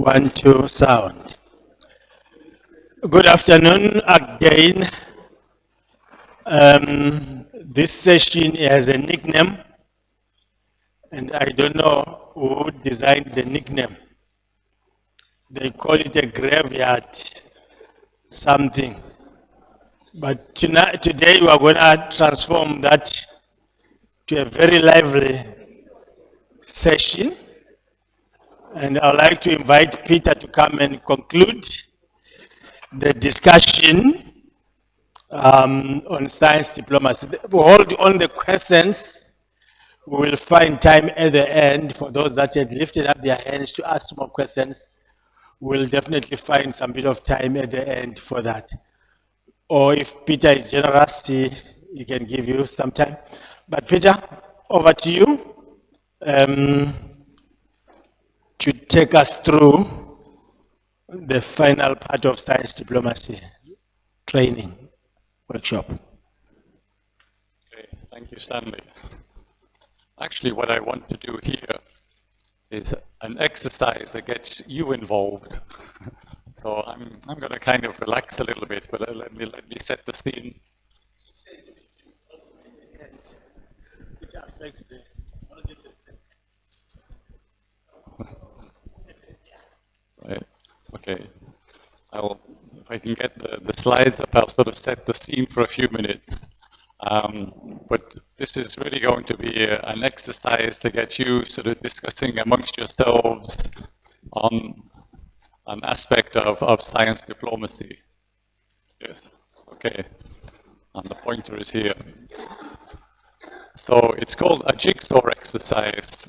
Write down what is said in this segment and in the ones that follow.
1, 2, sound. Good afternoon again. This session has a nickname, and I don't know who designed the nickname. They call it a graveyard something. But today we are going to transform that to a very lively session. And I'd like to invite Peter to come and conclude the discussion on science diplomacy. We'll hold on the questions. We will find time at the end for those that had lifted up their hands to ask more questions. We'll definitely find some bit of time at the end for that. Or if Peter is generous, he can give you some time. But Peter, over to you to take us through the final part of science diplomacy training workshop. Okay, thank you, Stanley. Actually, what I want to do here is an exercise that gets you involved. So I'm going to kind of relax a little bit, but let me set the scene. Right. Okay. If I can get the slides up, I'll sort of set the scene for a few minutes. But this is really going to be an exercise to get you sort of discussing amongst yourselves on an aspect of science diplomacy. Yes. Okay. And the pointer is here. So it's called a jigsaw exercise.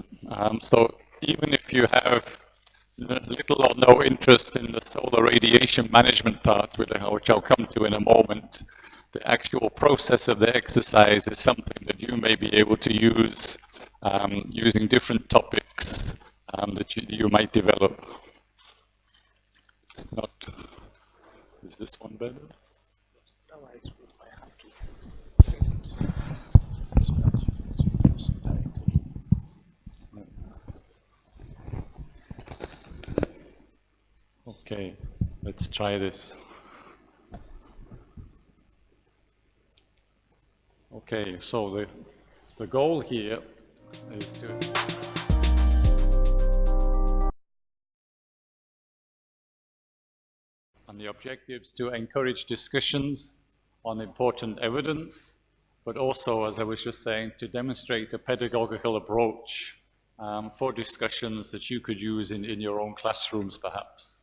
So even if you have little or no interest in the solar radiation management part, which I'll come to in a moment, the actual process of the exercise is something that you may be able to use using different topics that you might develop. It's not, is this one better? Okay, let's try this. Okay, so the goal here is to and the objectives to encourage discussions on important evidence, but also, as I was just saying, to demonstrate a pedagogical approach for discussions that you could use in your own classrooms, perhaps.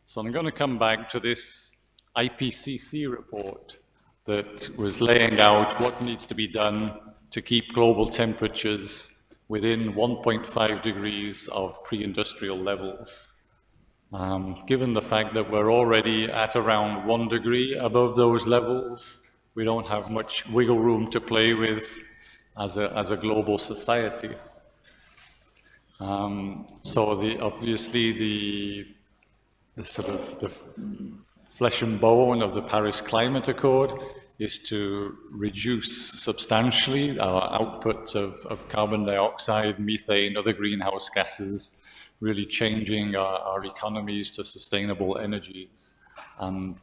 So I'm going to come back to this IPCC report that was laying out what needs to be done to keep global temperatures within 1.5 degrees of pre-industrial levels. Given the fact that we're already at around 1 degree above those levels, we don't have much wiggle room to play with as a global society. So obviously the sort of the flesh and bone of the Paris Climate Accord is to reduce substantially our outputs of carbon dioxide, methane, other greenhouse gases, really changing our economies to sustainable energies and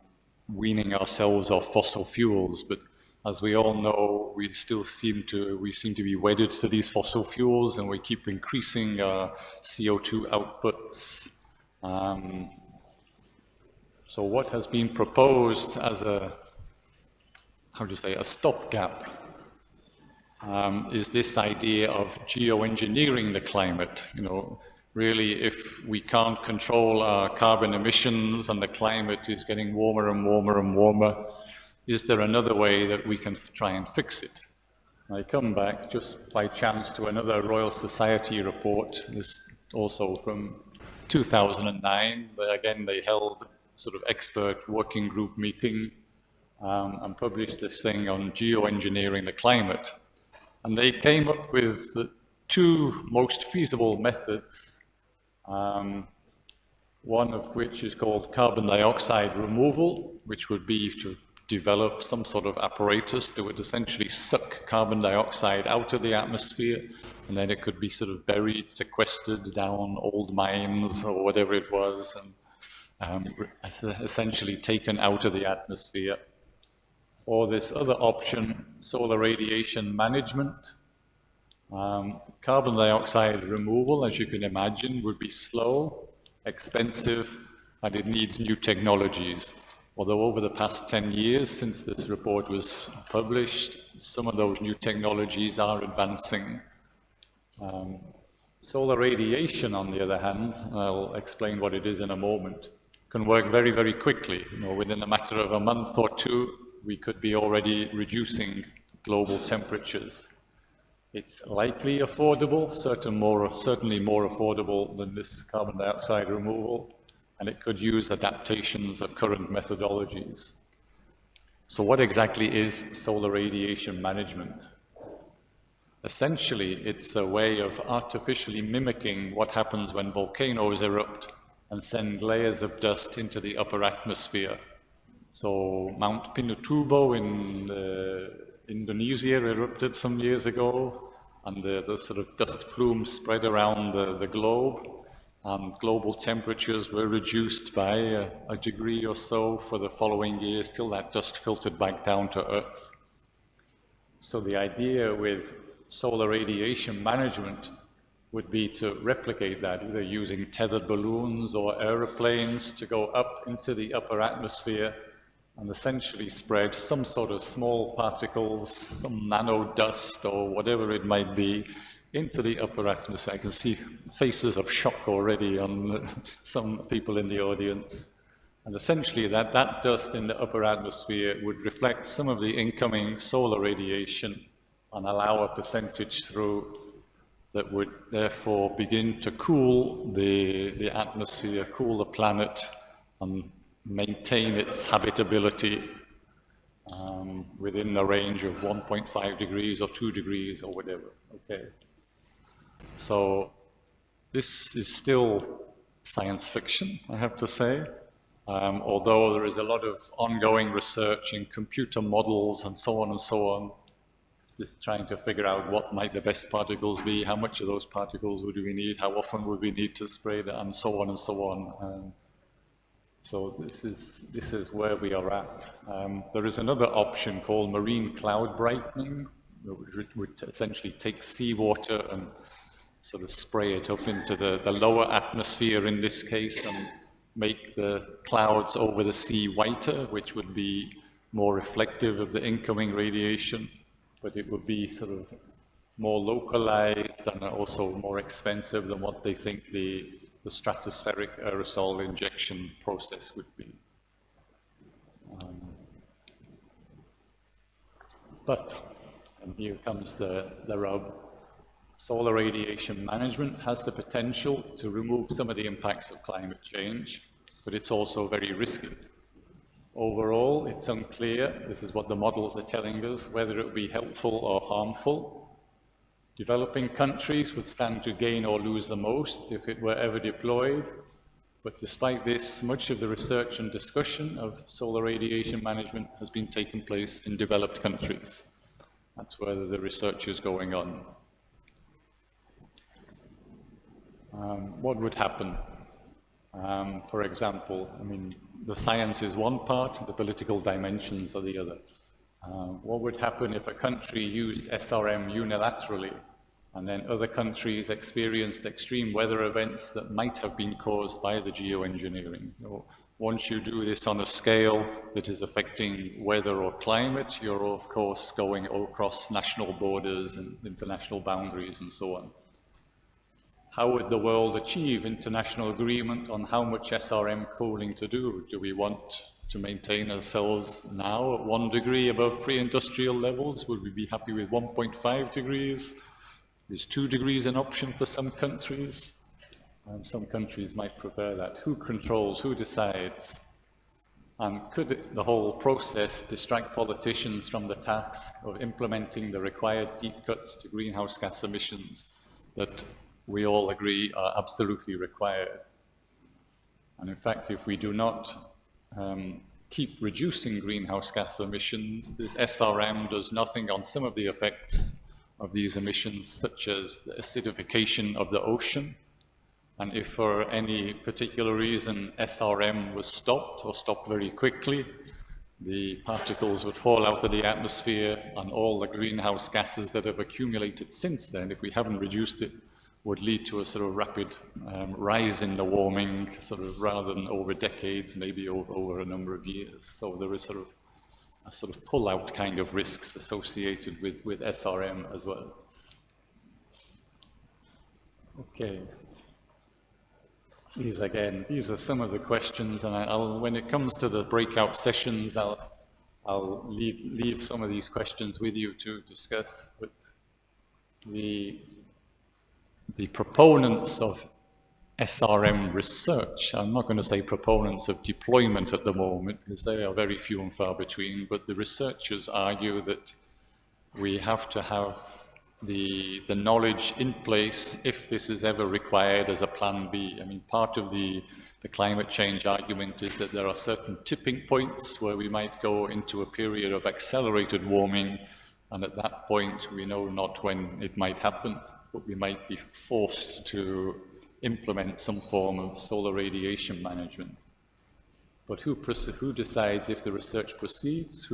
weaning ourselves off fossil fuels. But as we all know, we seem to be wedded to these fossil fuels, and we keep increasing our CO2 outputs. So what has been proposed as a stopgap is this idea of geoengineering the climate. You know, really, if we can't control our carbon emissions and the climate is getting warmer and warmer and warmer, is there another way that we can try and fix it? I come back just by chance to another Royal Society report, this also from 2009, but again they held sort of expert working group meeting and published this thing on geoengineering the climate. And they came up with the two most feasible methods, one of which is called carbon dioxide removal, which would be to develop some sort of apparatus that would essentially suck carbon dioxide out of the atmosphere and then it could be sort of buried, sequestered down old mines or whatever it was, and essentially taken out of the atmosphere. Or this other option, solar radiation management. Carbon dioxide removal, as you can imagine, would be slow, expensive, and it needs new technologies. Although over the past 10 years since this report was published, some of those new technologies are advancing. Solar radiation, on the other hand, I'll explain what it is in a moment, can work very, very quickly. Within a matter of a month or two, we could be already reducing global temperatures. It's likely affordable, certainly more affordable than this carbon dioxide removal, and it could use adaptations of current methodologies. So what exactly is solar radiation management? Essentially, it's a way of artificially mimicking what happens when volcanoes erupt and send layers of dust into the upper atmosphere. So Mount Pinatubo in Indonesia erupted some years ago, and the sort of dust plumes spread around the globe, and global temperatures were reduced by a degree or so for the following years till that dust filtered back down to Earth. So the idea with solar radiation management would be to replicate that, either using tethered balloons or aeroplanes to go up into the upper atmosphere and essentially spread some sort of small particles, some nano dust or whatever it might be, into the upper atmosphere. I can see faces of shock already on some people in the audience. And essentially that dust in the upper atmosphere would reflect some of the incoming solar radiation and allow a percentage through that would therefore begin to cool the atmosphere, cool the planet, and maintain its habitability within the range of 1.5 degrees or 2 degrees or whatever. Okay. So this is still science fiction, I have to say, although there is a lot of ongoing research in computer models and so on, just trying to figure out what might the best particles be, how much of those particles would we need, how often would we need to spray them, and so on. So this is where we are at. There is another option called marine cloud brightening, which would essentially take seawater and sort of spray it up into the lower atmosphere in this case and make the clouds over the sea whiter, which would be more reflective of the incoming radiation, but it would be sort of more localized and also more expensive than what they think the stratospheric aerosol injection process would be. And here comes the rub, solar radiation management has the potential to remove some of the impacts of climate change, but it's also very risky. Overall, it's unclear, this is what the models are telling us, whether it will be helpful or harmful. Developing countries would stand to gain or lose the most if it were ever deployed. But despite this, much of the research and discussion of solar radiation management has been taking place in developed countries. That's where the research is going on. What would happen? For example, I mean, the science is one part, the political dimensions are the other. What would happen if a country used SRM unilaterally and then other countries experienced extreme weather events that might have been caused by the geoengineering? Once you do this on a scale that is affecting weather or climate, you're of course going across national borders and international boundaries and so on. How would the world achieve international agreement on how much SRM cooling to do? Do we want to maintain ourselves now at 1 degree above pre-industrial levels? Would we be happy with 1.5 degrees? Is 2 degrees an option for some countries? Some countries might prefer that. Who controls? Who decides? And could the whole process distract politicians from the task of implementing the required deep cuts to greenhouse gas emissions that we all agree are absolutely required? And in fact, if we do not keep reducing greenhouse gas emissions, this SRM does nothing on some of the effects of these emissions, such as the acidification of the ocean. And if for any particular reason SRM was stopped or stopped very quickly, the particles would fall out of the atmosphere, and all the greenhouse gases that have accumulated since then, if we haven't reduced it, would lead to a sort of rapid rise in the warming, sort of rather than over decades, maybe over a number of years. So there is sort of pull-out kind of risks associated with SRM as well. Okay. These are some of the questions, and when it comes to the breakout sessions, I'll leave some of these questions with you to discuss. But the proponents of SRM research, I'm not going to say proponents of deployment at the moment, because they are very few and far between, but the researchers argue that we have to have the knowledge in place if this is ever required as a plan B. I mean, part of the climate change argument is that there are certain tipping points where we might go into a period of accelerated warming, and at that point we know not when it might happen, but we might be forced to implement some form of solar radiation management. But who decides if the research proceeds?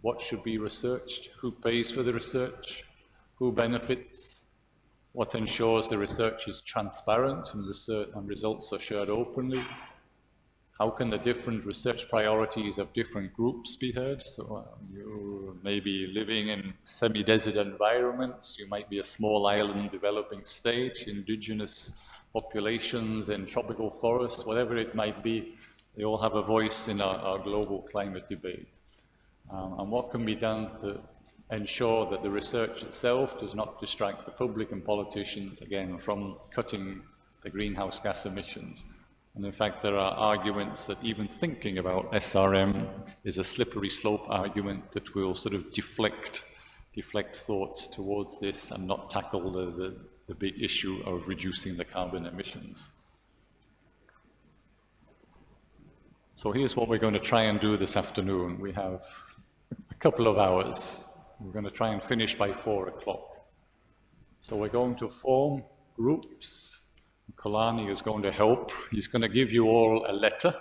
What should be researched? Who pays for the research? Who benefits? What ensures the research is transparent and results are shared openly? How can the different research priorities of different groups be heard? So you may be living in semi-desert environments, you might be a small island developing state, indigenous populations in tropical forests, whatever it might be, they all have a voice in our global climate debate. And what can be done to ensure that the research itself does not distract the public and politicians, again, from cutting the greenhouse gas emissions. And in fact, there are arguments that even thinking about SRM is a slippery slope argument that will sort of deflect thoughts towards this and not tackle the big issue of reducing the carbon emissions. So here's what we're going to try and do this afternoon. We have a couple of hours. We're going to try and finish by 4 o'clock. So we're going to form groups. Kalani is going to help. He's going to give you all a letter,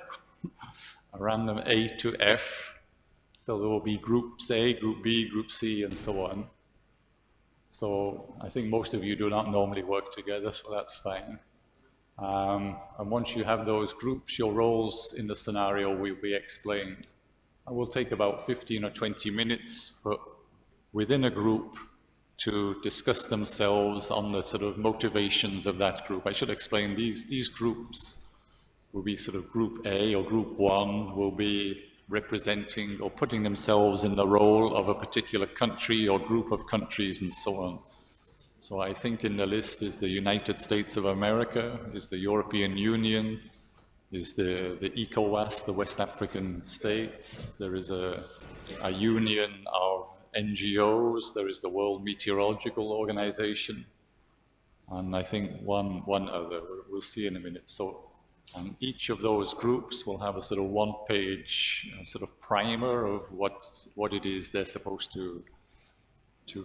a random A to F. So there will be groups A, group B, group C, and so on. So I think most of you do not normally work together, so that's fine. And once you have those groups, your roles in the scenario will be explained. It will take about 15 or 20 minutes for within a group to discuss themselves on the sort of motivations of that group. I should explain these groups will be sort of group A or group 1 will be representing or putting themselves in the role of a particular country or group of countries and so on. So I think in the list is the United States of America, is the European Union, is the GAAS, the West African states. There is a union of NGOs, there is the World Meteorological Organization, and I think one other, we'll see in a minute. So and each of those groups will have a sort of one-page sort of primer of what it is they're supposed to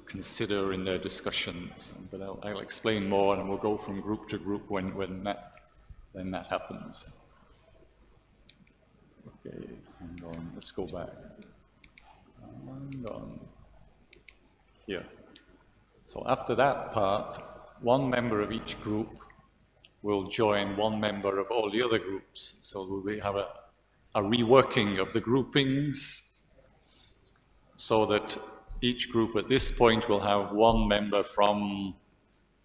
consider in their discussions. But I'll explain more, and we'll go from group to group when that happens. Okay, hang on, let's go back. Hang on. Here. So after that part, one member of each group will join one member of all the other groups. So we have a reworking of the groupings so that each group at this point will have one member from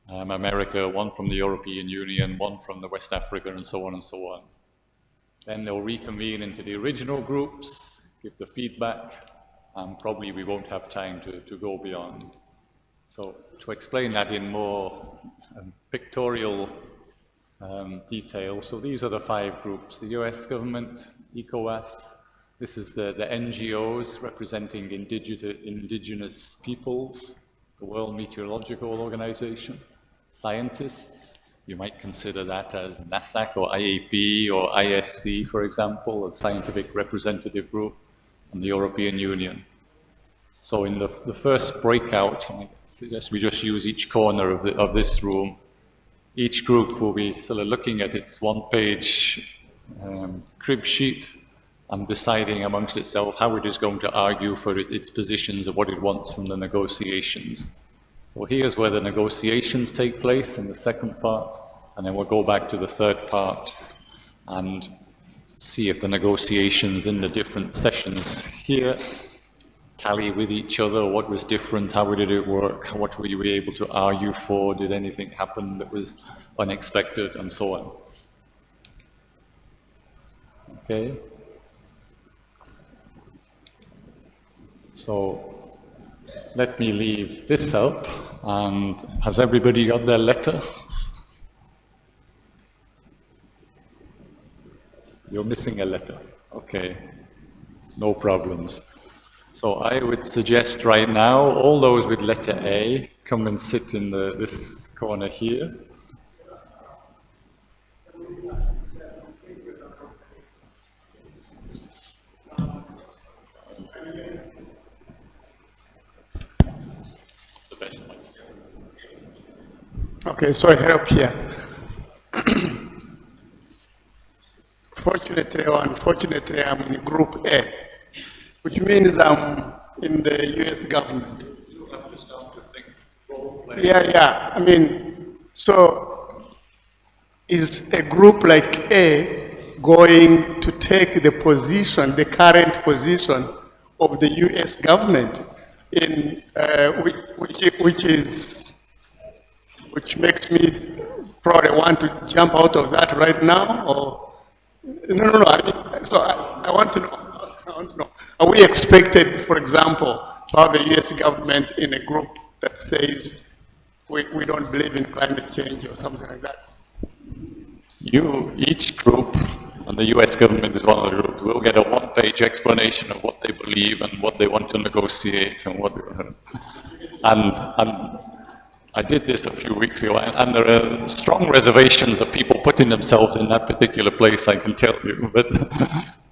America, one from the European Union, one from the West Africa, and so on and so on. Then they'll reconvene into the original groups, give the feedback, and probably we won't have time to go beyond. So to explain that in more pictorial detail, so these are the 5 groups: the US government, GAAS, this is the NGOs representing indigenous peoples, the World Meteorological Organization, scientists, you might consider that as NASAC or IAP or ISC, for example, a scientific representative group, and the European Union. So in the first breakout, I suggest we just use each corner of this room. Each group will be sort of looking at its one-page crib sheet and deciding amongst itself how it is going to argue for its positions of what it wants from the negotiations. So here's where the negotiations take place in the second part, and then we'll go back to the third part and see if the negotiations in the different sessions here tally with each other, what was different, how did it work, what were you able to argue for, did anything happen that was unexpected, and so on. Okay? So let me leave this up, and has everybody got their letter? You're missing a letter. Okay, no problems. So I would suggest right now, all those with letter A, come and sit in this corner here. The best one. Okay, so I help here. Fortunately or unfortunately, I'm in Group A, which means I'm in the US government. You have to start to think. Yeah. I mean, so is a group like A going to take the position, the current position of the US government, in which makes me probably want to jump out of that right now, or no. I mean, so I want to know. Are we expected, for example, to have a U.S. government in a group that says we don't believe in climate change or something like that? Each group, and the US government is one of the groups, will get a one-page explanation of what they believe and what they want to negotiate and what. And I did this a few weeks ago, and there are strong reservations of people putting themselves in that particular place, I can tell you, but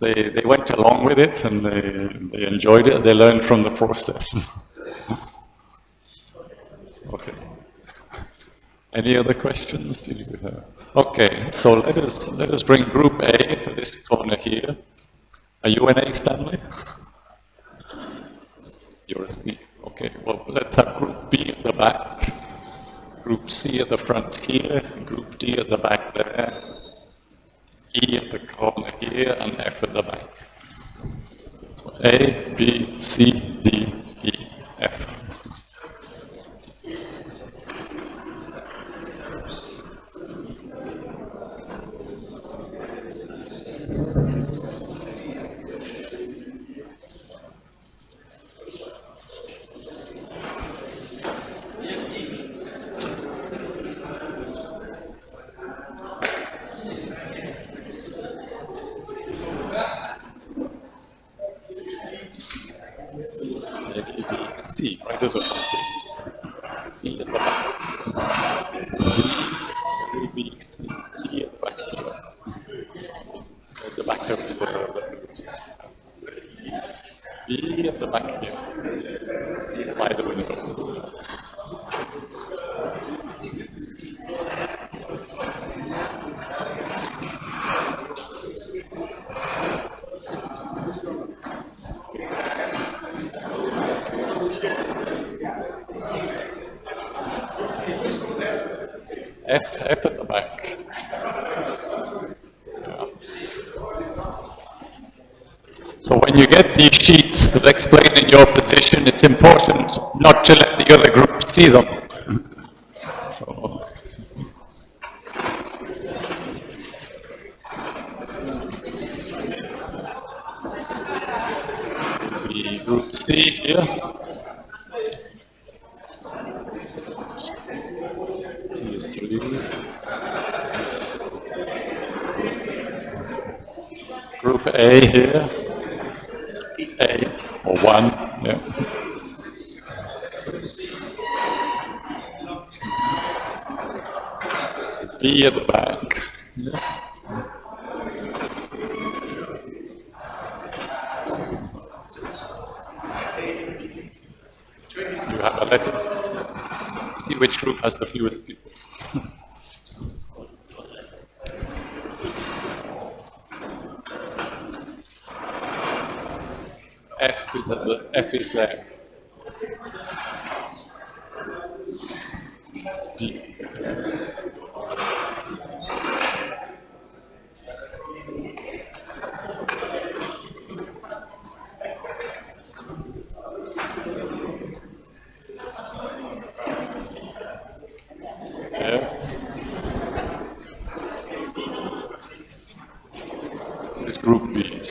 they went along with it, and they enjoyed it, they learned from the process. Okay. Any other questions? Okay, so let us bring Group A to this corner here. Are you an A, Stanley? You're a C. Okay, well, let's have Group B at the back. Group C at the front here, Group D at the back there, E at the corner here, and F at the back. So A, B, C, D, E, F. C, right at the front. C at the back. A, B, C, D at the back here. At the back of the B at the back here. By the window. F at the back. Yeah. So when you get these sheets that explain in your position, it's important not to let the other group see them. So, the group C here. Group A here, A or 1, yeah. B at the back, yeah. you have a letter. See which group has the fewest people. F is there. D. F. This is group B.